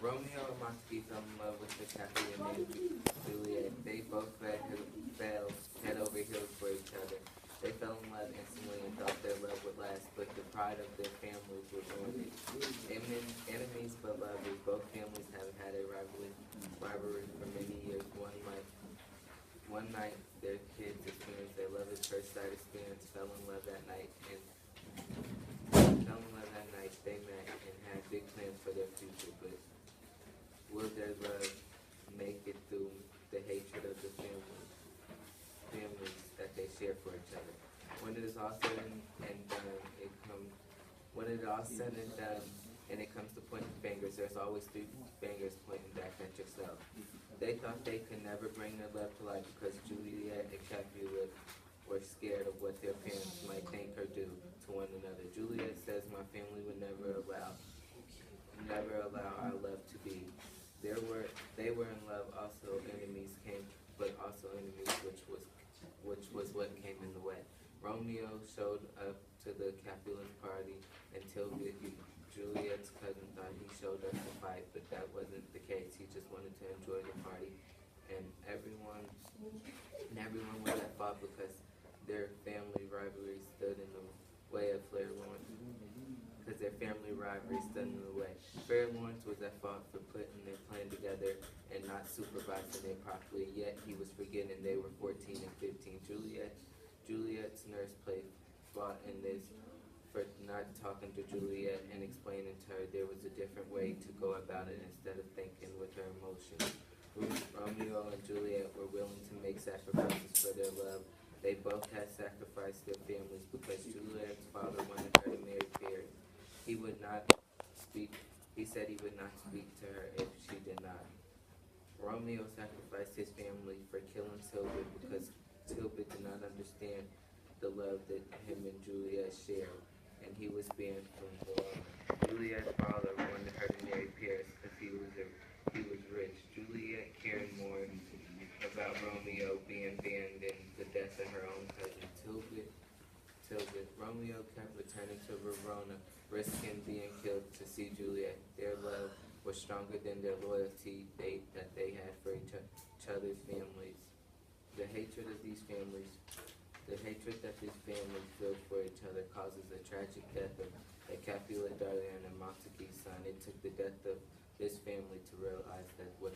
Romeo and Montague fell in love with the Capulet named Juliet. They both fell head over heels for each other. They fell in love instantly and thought their love would last, but the pride of their families would ruin it. Enemies but lovers, both families have had a rivalry for many years. One night, their kids experienced their love at first sight experience, fell in love that night, they met and had big plans for their future, but will their love make it through the hatred of the families that they share for each other? When it is all said and done, when it all said and done, and it comes to pointing fingers, there's always three fingers pointing back at yourself. They thought they could never bring their love to life because Juliet and Capulet were scared of what their parents might think or do to one another. Juliet says, "My family would never allow our love to be." They were in love. Also, enemies came, but also enemies, which was what came in the way. Romeo showed up to the Capulet party until Juliet's cousin thought he showed up to fight, but that wasn't the case. He just wanted to enjoy the party, and everyone was at fault because their family rivalry stood in the way of Flair Lawrence. Because their family rivalry stood in the way. Flair Lawrence was at fault for putting their plan together and not supervising it properly. Yet he was forgetting they were 14 and 15. Juliet's nurse fought in this for not talking to Juliet and explaining to her there was a different way to go about it instead of thinking with her emotions. Romeo and Juliet were willing to make sacrifices for their love. They both had sacrificed their families because Juliet's father wanted her to marry Paris. He said he would not speak to her if she did not. Romeo sacrificed his family for killing Tilbert because Tilbert did not understand the love that him and Juliet shared, and he was banned from Verona. Juliet's father wanted her to marry Paris because he was rich. Juliet cared more about Romeo being banned than the death of her own cousin Tilbert. Romeo kept returning to Verona, risking being killed to see Juliet. Their love was stronger than their loyalty that they had for each other's families. The hatred that these families feel for each other causes the tragic death of Capulet, Darien, and Montague's son. It took the death of this family to realize that what